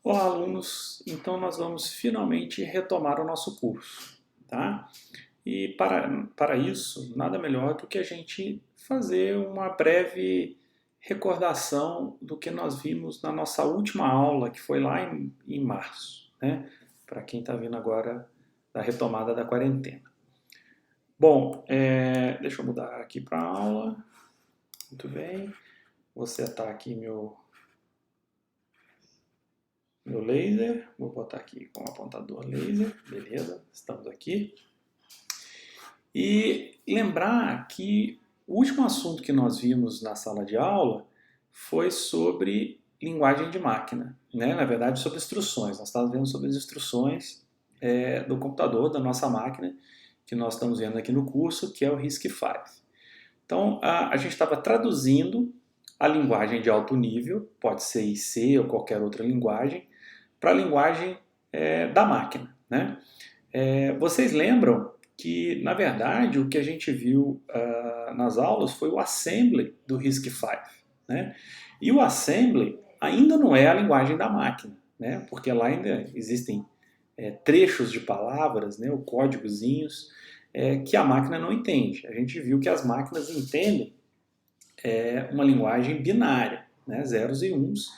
Olá, alunos! Então nós vamos finalmente retomar o nosso curso, tá? E para isso, nada melhor do que a gente fazer uma breve recordação do que nós vimos na nossa última aula, que foi lá em março, né? Para quem está vindo agora da retomada da quarentena. Bom, deixa eu mudar aqui para a aula. Muito bem. Vou setar aqui meu laser, vou botar aqui com o apontador laser, beleza, estamos aqui. E lembrar que o último assunto que nós vimos na sala de aula foi sobre linguagem de máquina, né? Na verdade sobre instruções, nós estávamos vendo sobre as instruções do computador, da nossa máquina, que nós estamos vendo aqui no curso, que é o RISC-V. Então a gente estava traduzindo a linguagem de alto nível, pode ser IC ou qualquer outra linguagem, para a linguagem da máquina, né? Vocês lembram que, na verdade, o que a gente viu nas aulas foi o assembly do RISC-V, né? E o assembly ainda não é a linguagem da máquina, né? Porque lá ainda existem trechos de palavras, né, ou códigozinhos, que a máquina não entende. A gente viu que as máquinas entendem uma linguagem binária, né, zeros e uns,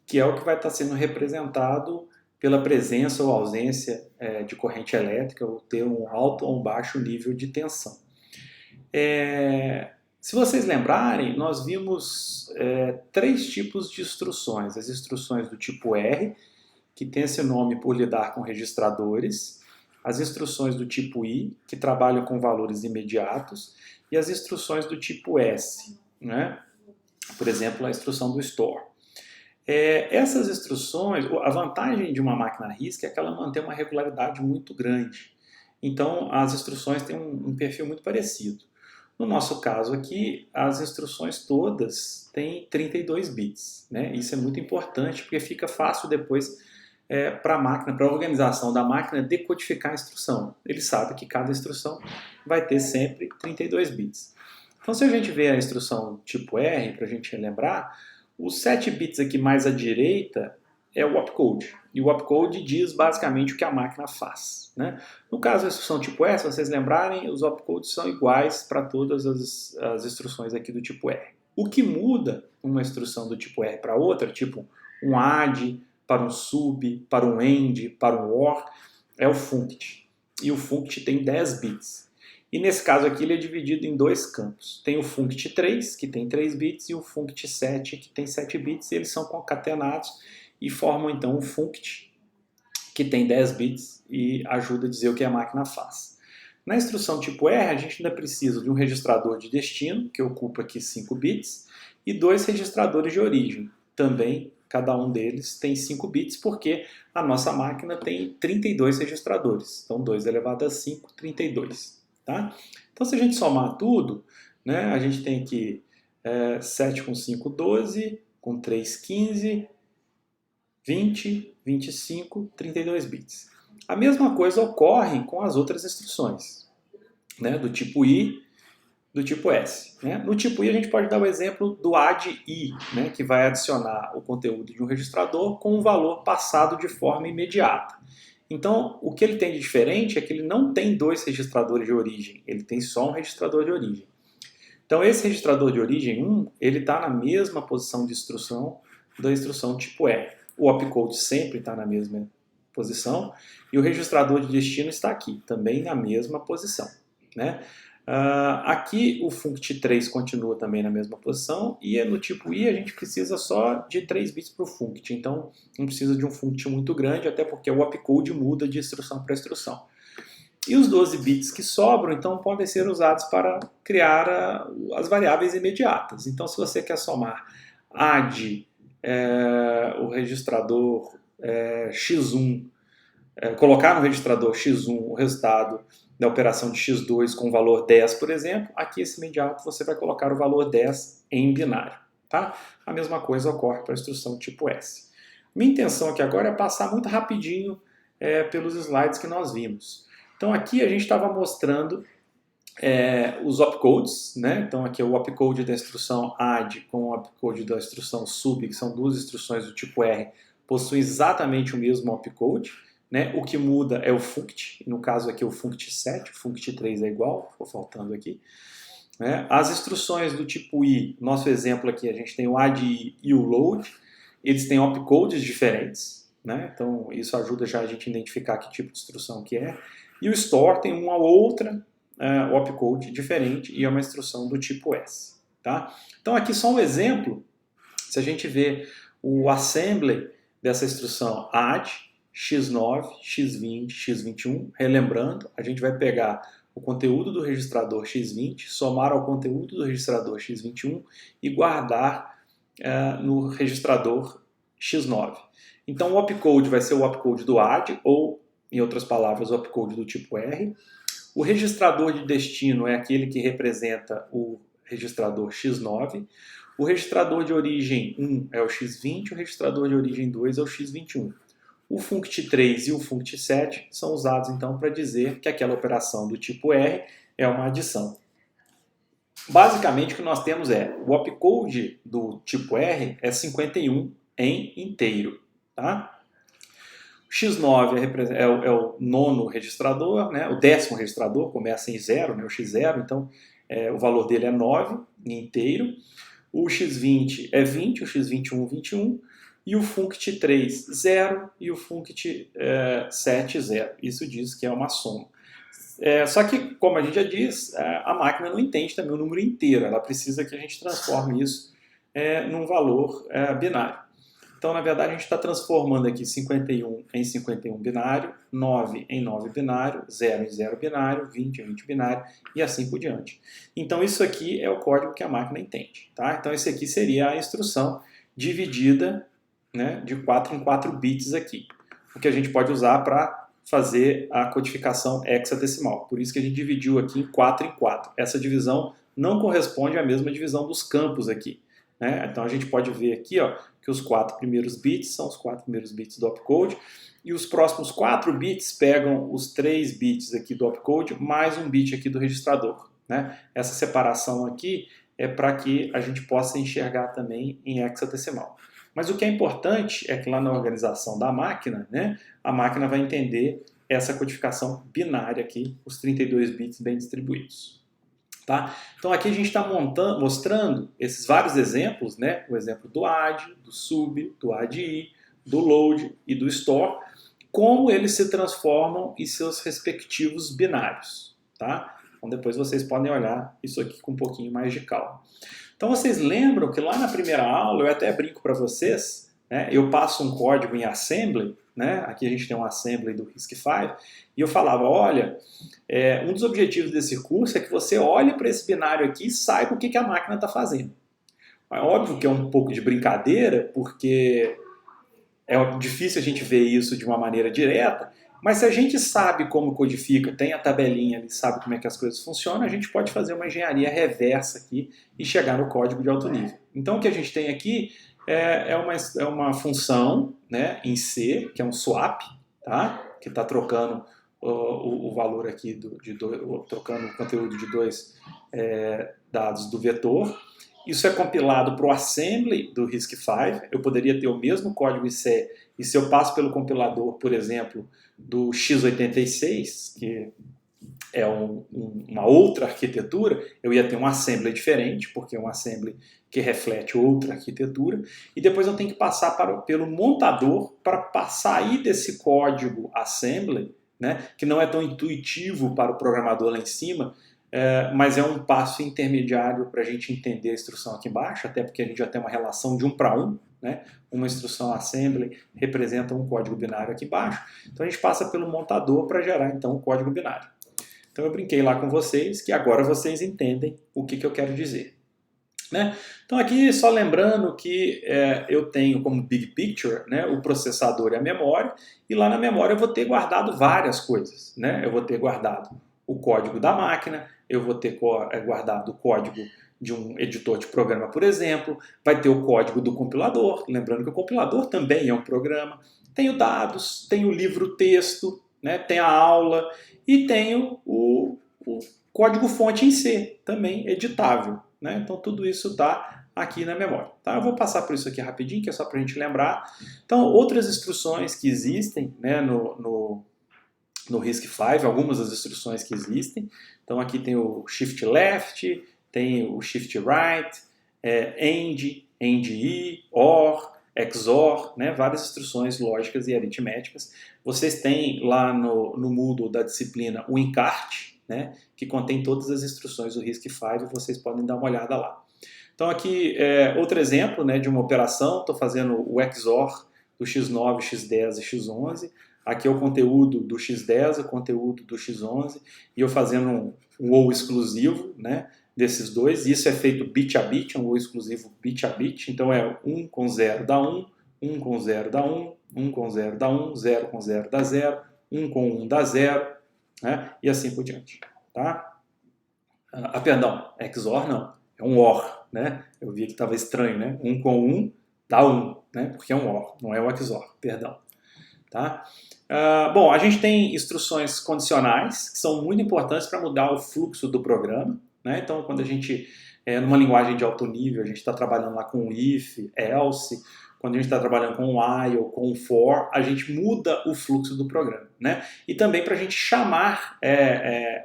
que é o que vai estar sendo representado pela presença ou ausência de corrente elétrica, ou ter um alto ou um baixo nível de tensão. Se vocês lembrarem, nós vimos três tipos de instruções. As instruções do tipo R, que tem esse nome por lidar com registradores, as instruções do tipo I, que trabalham com valores imediatos, e as instruções do tipo S, né? Por exemplo, a instrução do store. Essas instruções, a vantagem de uma máquina RISC é que ela mantém uma regularidade muito grande. Então, as instruções têm um perfil muito parecido. No nosso caso aqui, as instruções todas têm 32 bits, né? Isso é muito importante porque fica fácil depois para a máquina, para a organização da máquina, decodificar a instrução. Ele sabe que cada instrução vai ter sempre 32 bits. Então, se a gente vê a instrução tipo R, para a gente lembrar, os 7 bits aqui mais à direita é o opcode. E o opcode diz basicamente o que a máquina faz, né? No caso da instrução tipo S, se vocês lembrarem, os opcodes são iguais para todas as instruções aqui do tipo R. O que muda uma instrução do tipo R para outra, tipo um add, para um sub, para um end, para um or, é o funct. E o funct tem 10 bits. E nesse caso aqui ele é dividido em dois campos. Tem o funct3, que tem 3 bits, e o funct7, que tem 7 bits, e eles são concatenados e formam então o funct, que tem 10 bits e ajuda a dizer o que a máquina faz. Na instrução tipo R, a gente ainda precisa de um registrador de destino, que ocupa aqui 5 bits, e dois registradores de origem. Também, cada um deles tem 5 bits, porque a nossa máquina tem 32 registradores. Então, 2 elevado a 5, 32. Tá? Então, se a gente somar tudo, né, a gente tem aqui 7 com 5, 12, com 3, 15, 20, 25, 32 bits. A mesma coisa ocorre com as outras instruções, né, do tipo I, do tipo S. Né? No tipo I a gente pode dar o exemplo do add I, né, que vai adicionar o conteúdo de um registrador com um valor passado de forma imediata. Então, o que ele tem de diferente é que ele não tem dois registradores de origem, ele tem só um registrador de origem. Então, esse registrador de origem 1, ele está na mesma posição de instrução da instrução tipo R. O opcode sempre está na mesma posição e o registrador de destino está aqui, também na mesma posição, né? Aqui o funct3 continua também na mesma posição e no tipo I a gente precisa só de 3 bits para o funct, então não precisa de um funct muito grande, até porque o opcode muda de instrução para instrução. E os 12 bits que sobram, então, podem ser usados para criar as variáveis imediatas. Então, se você quer somar add o registrador x1, colocar no registrador x1 o resultado da operação de x2 com o valor 10, por exemplo, aqui esse imediato você vai colocar o valor 10 em binário. Tá? A mesma coisa ocorre para a instrução tipo S. Minha intenção aqui agora é passar muito rapidinho pelos slides que nós vimos. Então aqui a gente estava mostrando os opcodes, né? Então aqui é o opcode da instrução add com o opcode da instrução sub, que são duas instruções do tipo R possuem exatamente o mesmo opcode, né? O que muda é o funct, no caso aqui o funct7, o funct3 é igual, ficou faltando aqui. Né? As instruções do tipo I, nosso exemplo aqui, a gente tem o add e o load, eles têm opcodes diferentes, né? Então isso ajuda já a gente a identificar que tipo de instrução que é. E o store tem uma outra opcode diferente e é uma instrução do tipo S. Tá? Então aqui só um exemplo, se a gente vê o assembly dessa instrução add, x9, x20, x21, relembrando, a gente vai pegar o conteúdo do registrador x20, somar ao conteúdo do registrador x21 e guardar no registrador x9. Então o opcode vai ser o opcode do add, ou, em outras palavras, o opcode do tipo R. O registrador de destino é aquele que representa o registrador x9. O registrador de origem 1 é o x20, o registrador de origem 2 é o x21. O funct3 e o funct7 são usados então para dizer que aquela operação do tipo R é uma adição. Basicamente o que nós temos é o opcode do tipo R é 51 em inteiro. Tá? O x9 é o nono registrador, né? O 10º registrador, começa em 0, né? O x0, então o valor dele é 9 em inteiro. O x20 é 20, o x21 21, e o funct3 0 e o funct7 0. Isso diz que é uma soma. Só que, como a gente já diz, a máquina não entende também o número inteiro, ela precisa que a gente transforme isso num valor binário. Então, na verdade, a gente está transformando aqui 51 em 51 binário, 9 em 9 binário, 0 em 0 binário, 20 em 20 binário e assim por diante. Então, isso aqui é o código que a máquina entende. Tá? Então, esse aqui seria a instrução dividida, né, de 4 em 4 bits aqui, o que a gente pode usar para fazer a codificação hexadecimal. Por isso que a gente dividiu aqui em 4 em 4. Essa divisão não corresponde à mesma divisão dos campos aqui. Né? Então, a gente pode ver aqui, ó, que os 4 primeiros bits são os 4 primeiros bits do opcode, e os próximos 4 bits pegam os 3 bits aqui do opcode, mais um bit aqui do registrador. Né? Essa separação aqui é para que a gente possa enxergar também em hexadecimal. Mas o que é importante é que lá na organização da máquina, né, a máquina vai entender essa codificação binária aqui, os 32 bits bem distribuídos. Tá? Então aqui a gente está mostrando esses vários exemplos, né? O exemplo do add, do sub, do add, do load e do store, como eles se transformam em seus respectivos binários. Tá? Então depois vocês podem olhar isso aqui com um pouquinho mais de calma. Então vocês lembram que lá na primeira aula, eu até brinco para vocês, né? Eu passo um código em assembly, né? Aqui a gente tem um assembly do RISC-V, e eu falava, olha, um dos objetivos desse curso é que você olhe para esse binário aqui e saiba o que a máquina está fazendo. É óbvio que é um pouco de brincadeira, porque é difícil a gente ver isso de uma maneira direta, mas se a gente sabe como codifica, tem a tabelinha ali, sabe como é que as coisas funcionam, a gente pode fazer uma engenharia reversa aqui e chegar no código de alto nível. Então o que a gente tem aqui é uma função, né, em C, que é um swap, tá? Que está trocando o valor aqui, trocando o conteúdo de dois dados do vetor. Isso é compilado para o assembly do RISC-V. Eu poderia ter o mesmo código em C, e se eu passo pelo compilador, por exemplo, do x86, que é uma outra arquitetura, eu ia ter um assembly diferente, porque é um assembly que reflete outra arquitetura, e depois eu tenho que passar pelo montador para sair desse código assembly, né, que não é tão intuitivo para o programador lá em cima, mas é um passo intermediário para a gente entender a instrução aqui embaixo, até porque a gente já tem uma relação de 1 para 1, né? Uma instrução assembly representa um código binário aqui embaixo, então a gente passa pelo montador para gerar então o código binário. Então eu brinquei lá com vocês que agora vocês entendem o que eu quero dizer. Né? Então aqui só lembrando que eu tenho como big picture, né, o processador e a memória, e lá na memória eu vou ter guardado várias coisas. Né? Eu vou ter guardado o código da máquina, eu vou ter guardado o código de um editor de programa, por exemplo, vai ter o código do compilador, lembrando que o compilador também é um programa, tenho dados, tenho o livro-texto, né, tem a aula e tenho o código-fonte em C, também editável. Né? Então tudo isso está aqui na memória. Tá? Eu vou passar por isso aqui rapidinho, que é só para a gente lembrar. Então, outras instruções que existem, né, no RISC-V, algumas das instruções que existem. Então, aqui tem o Shift Left, tem o Shift Right, AND, AND-I, OR, XOR, né, várias instruções lógicas e aritméticas. Vocês têm lá no Moodle da disciplina o encarte, né, que contém todas as instruções do RISC-V, e vocês podem dar uma olhada lá. Então aqui outro exemplo, né, de uma operação, estou fazendo o XOR do X9, X10 e X11. Aqui é o conteúdo do X10, o conteúdo do X11, e eu fazendo um OU exclusivo, né, desses dois. Isso é feito bit a bit, é um OU exclusivo bit a bit. Então é 1 com 0 dá 1, 1 com 0 dá 1, 1 com 0 dá 1, 0 com 0 dá 0, 1 com 1 dá 0, né, e assim por diante. Tá? Perdão, XOR não, é um OR. Né? Eu vi que estava estranho, né? 1 com 1 dá 1, né? Porque é um OR, não é o XOR, perdão. Tá? Bom, a gente tem instruções condicionais, que são muito importantes para mudar o fluxo do programa. Né? Então, quando a gente, numa linguagem de alto nível, a gente está trabalhando lá com if, else, quando a gente está trabalhando com while, com for, a gente muda o fluxo do programa. Né? E também para a gente chamar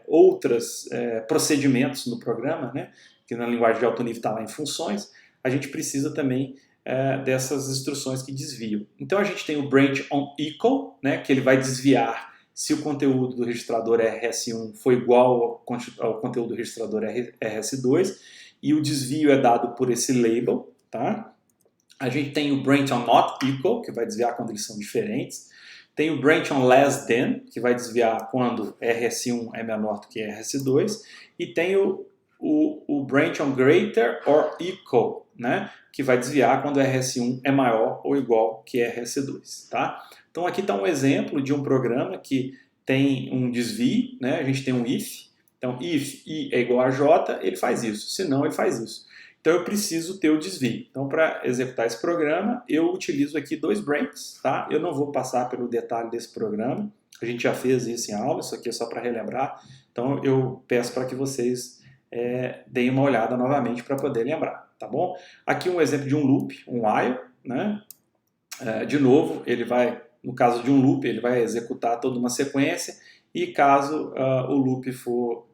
outros procedimentos no programa, né? Que na linguagem de alto nível está lá em funções, a gente precisa também dessas instruções que desviam. Então a gente tem o branch on equal, né, que ele vai desviar se o conteúdo do registrador RS1 for igual ao conteúdo do registrador RS2, e o desvio é dado por esse label. Tá? A gente tem o branch on not equal, que vai desviar quando eles são diferentes. Tem o branch on less than, que vai desviar quando RS1 é menor do que RS2. E tem o branch on greater or equal, né, que vai desviar quando RS1 é maior ou igual que RS2. Tá? Então aqui está um exemplo de um programa que tem um desvio, né, a gente tem um if. Então if I é igual a J, ele faz isso, senão ele faz isso. Então eu preciso ter o desvio. Então para executar esse programa, eu utilizo aqui dois branches. Tá? Eu não vou passar pelo detalhe desse programa, a gente já fez isso em aula, isso aqui é só para relembrar. Então eu peço para que vocês deem uma olhada novamente para poder lembrar, tá bom? Aqui um exemplo de um loop, um while, né? De novo, ele vai, no caso de um loop, ele vai executar toda uma sequência, e caso o loop for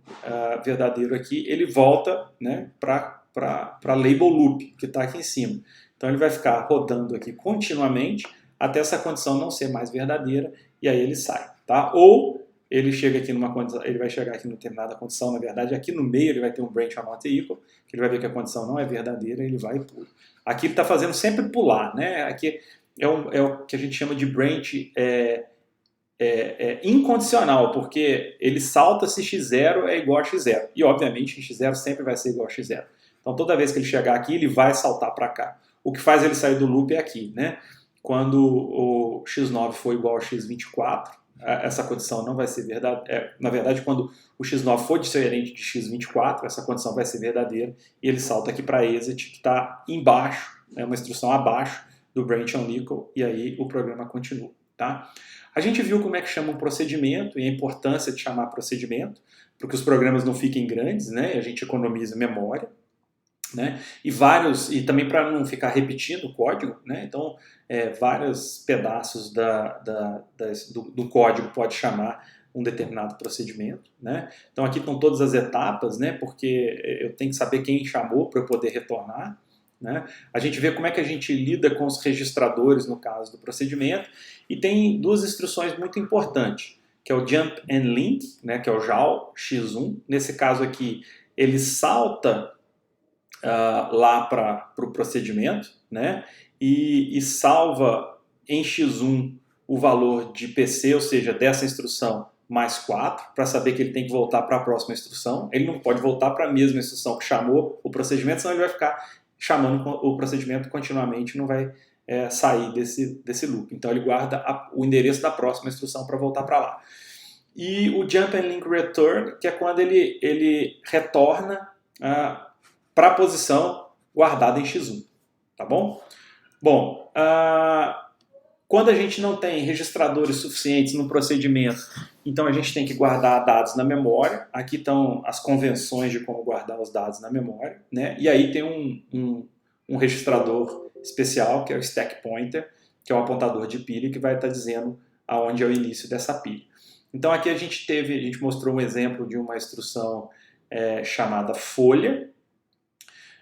verdadeiro aqui, ele volta, né, para label loop, que está aqui em cima. Então ele vai ficar rodando aqui continuamente, até essa condição não ser mais verdadeira, e aí ele sai, tá? Ou ele chega aqui numa condição, ele vai chegar aqui em determinada condição, na verdade, aqui no meio ele vai ter um branch on not equal, que ele vai ver que a condição não é verdadeira, ele vai e pula. Aqui ele está fazendo sempre pular, né? Aqui é o que a gente chama de branch incondicional, porque ele salta se x0 é igual a x0, e obviamente x0 sempre vai ser igual a x0. Então toda vez que ele chegar aqui, ele vai saltar para cá. O que faz ele sair do loop é aqui, né? Quando o x9 for igual a x24, essa condição não vai ser verdadeira. Na verdade, quando o x9 for diferente de x24, essa condição vai ser verdadeira, e ele salta aqui para exit, que está embaixo, é uma instrução abaixo do branch on equal, e aí o programa continua. Tá? A gente viu como é que chama um procedimento e a importância de chamar procedimento, para que os programas não fiquem grandes, né? E a gente economiza memória. Né? E também para não ficar repetindo o código, né? Então vários pedaços do código pode chamar um determinado procedimento, né? Então aqui estão todas as etapas, né? Porque eu tenho que saber quem chamou para eu poder retornar, né? A gente vê como é que a gente lida com os registradores no caso do procedimento, e tem duas instruções muito importantes, que é o jump and link, né? Que é o JAL X1. Nesse caso aqui ele salta lá para o procedimento, né? E salva em x1 o valor de PC, ou seja, dessa instrução mais 4, para saber que ele tem que voltar para a próxima instrução. Ele não pode voltar para a mesma instrução que chamou o procedimento, senão ele vai ficar chamando o procedimento continuamente, não vai sair desse loop. Então ele guarda o endereço da próxima instrução para voltar para lá. E o Jump and Link Return, que é quando ele retorna para a posição guardada em x1, tá bom? Bom, quando a gente não tem registradores suficientes no procedimento, então a gente tem que guardar dados na memória. Aqui estão as convenções de como guardar os dados na memória, né? E aí tem um registrador especial, que é o stack pointer, que é o apontador de pilha, que vai estar dizendo aonde é o início dessa pilha. Então aqui a gente mostrou um exemplo de uma instrução chamada folha,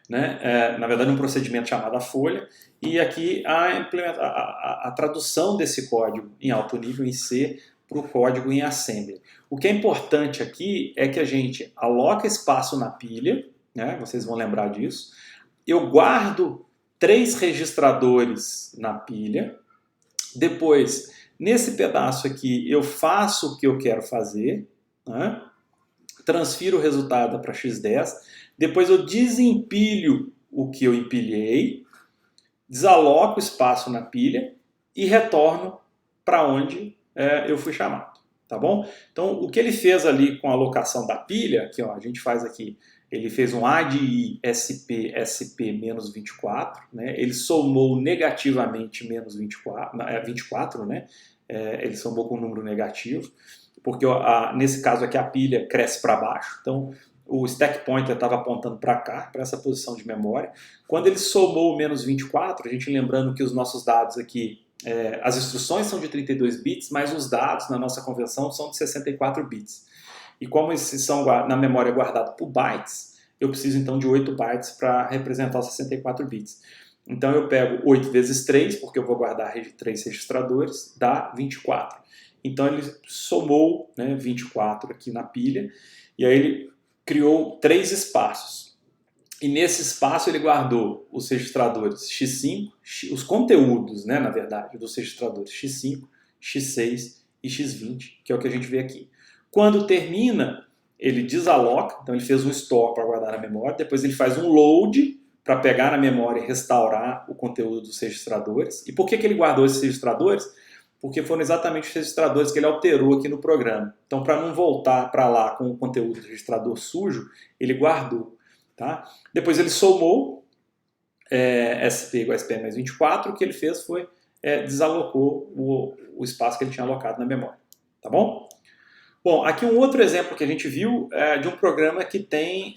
né? Na verdade um procedimento chamado folha, e aqui a tradução desse código em alto nível em C para o código em assembly. O que é importante aqui é que a gente aloca espaço na pilha, né? Vocês vão lembrar disso. Eu guardo 3 registradores na pilha. Depois, nesse pedaço aqui, eu faço o que eu quero fazer, né? Transfiro o resultado para x10. Depois eu desempilho o que eu empilhei, desaloco o espaço na pilha e retorno para onde eu fui chamado, tá bom? Então, o que ele fez ali com a alocação da pilha, aqui ó, a gente faz aqui, ele fez um ADI SP menos 24, né? Ele somou negativamente menos 24, né? Ele somou com um número negativo, porque nesse caso aqui a pilha cresce para baixo, então o stack pointer estava apontando para cá, para essa posição de memória. Quando ele somou o menos 24, a gente lembrando que os nossos dados aqui, as instruções são de 32 bits, mas os dados na nossa conversão são de 64 bits. E como esses são na memória guardados por bytes, eu preciso então de 8 bytes para representar os 64 bits. Então eu pego 8 vezes 3, porque eu vou guardar 3 registradores, dá 24. Então ele somou, né, 24 aqui na pilha, e aí ele criou 3 espaços. E nesse espaço ele guardou os registradores x5, os conteúdos, né, na verdade, dos registradores x5, x6 e x20, que é o que a gente vê aqui. Quando termina, ele desaloca, então ele fez um store para guardar na memória, depois ele faz um load para pegar na memória e restaurar o conteúdo dos registradores. E por que ele guardou esses registradores? Porque foram exatamente os registradores que ele alterou aqui no programa. Então, para não voltar para lá com o conteúdo do registrador sujo, ele guardou. Tá? Depois ele somou SP igual a SP mais 24, o que ele fez foi desalocou o espaço que ele tinha alocado na memória. Tá bom? Bom, aqui um outro exemplo que a gente viu de um programa que que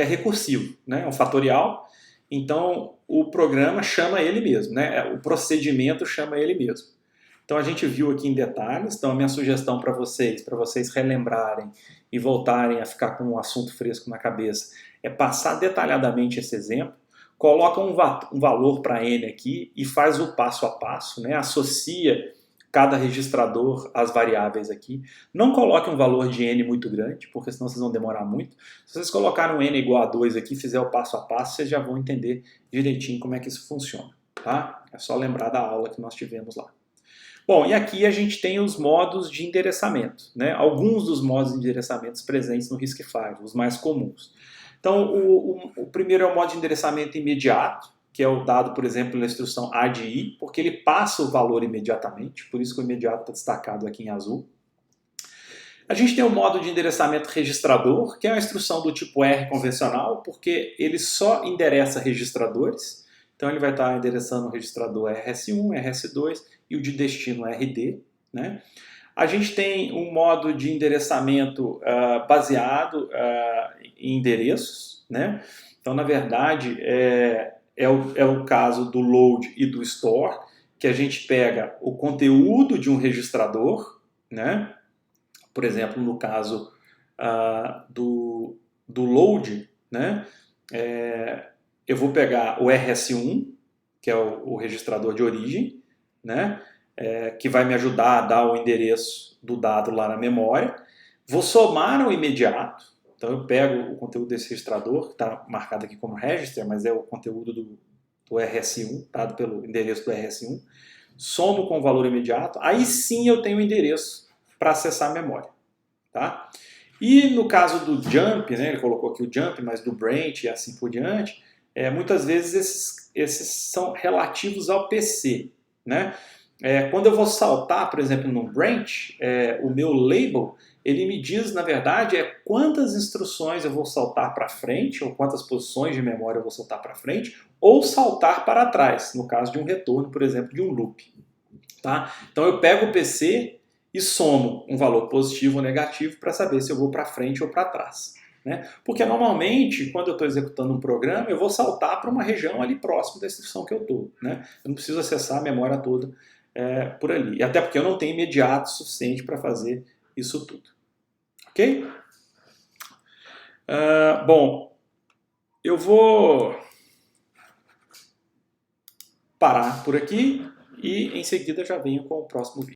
é recursivo, né? É um fatorial. Então, o programa chama ele mesmo, né? O procedimento chama ele mesmo. Então, a gente viu aqui em detalhes. Então, a minha sugestão para vocês relembrarem e voltarem a ficar com um assunto fresco na cabeça, é passar detalhadamente esse exemplo, coloca um valor para n aqui e faz o passo a passo, né? Associa cada registrador às variáveis aqui. Não coloque um valor de n muito grande, porque senão vocês vão demorar muito. Se vocês colocarem um n igual a 2 aqui e fizer o passo a passo, vocês já vão entender direitinho como é que isso funciona. Tá? É só lembrar da aula que nós tivemos lá. Bom, e aqui a gente tem os modos de endereçamento, né? Alguns dos modos de endereçamento presentes no RISC-V, os mais comuns. Então, o primeiro é o modo de endereçamento imediato, que é o dado, por exemplo, na instrução ADI, porque ele passa o valor imediatamente, por isso que o imediato está destacado aqui em azul. A gente tem o modo de endereçamento registrador, que é uma instrução do tipo R convencional, porque ele só endereça registradores. Então ele vai estar endereçando o registrador RS1, RS2 e o de destino RD. Né? A gente tem um modo de endereçamento baseado em endereços. Né? Então, na verdade, é o caso do load e do store, que a gente pega o conteúdo de um registrador, né? Por exemplo, no caso do load, né? Eu vou pegar o RS1, que é o registrador de origem, né? Que vai me ajudar a dar o endereço do dado lá na memória. Vou somar ao imediato. Então eu pego o conteúdo desse registrador, que está marcado aqui como register, mas é o conteúdo do RS1, dado pelo endereço do RS1, somo com o valor imediato, aí sim eu tenho o endereço para acessar a memória. Tá? E no caso do jump, né, ele colocou aqui o jump, mas do branch e assim por diante, muitas vezes esses são relativos ao PC. Né? Quando eu vou saltar, por exemplo, no branch, o meu label, ele me diz, na verdade, quantas instruções eu vou saltar para frente, ou quantas posições de memória eu vou saltar para frente, ou saltar para trás, no caso de um retorno, por exemplo, de um loop. Tá? Então eu pego o PC e somo um valor positivo ou negativo para saber se eu vou para frente ou para trás. né? Porque normalmente, quando eu estou executando um programa, eu vou saltar para uma região ali próximo da instrução que eu estou, né? Eu não preciso acessar a memória toda por ali. E até porque eu não tenho imediato suficiente para fazer isso tudo. Ok? Bom, eu vou parar por aqui e em seguida já venho com o próximo vídeo.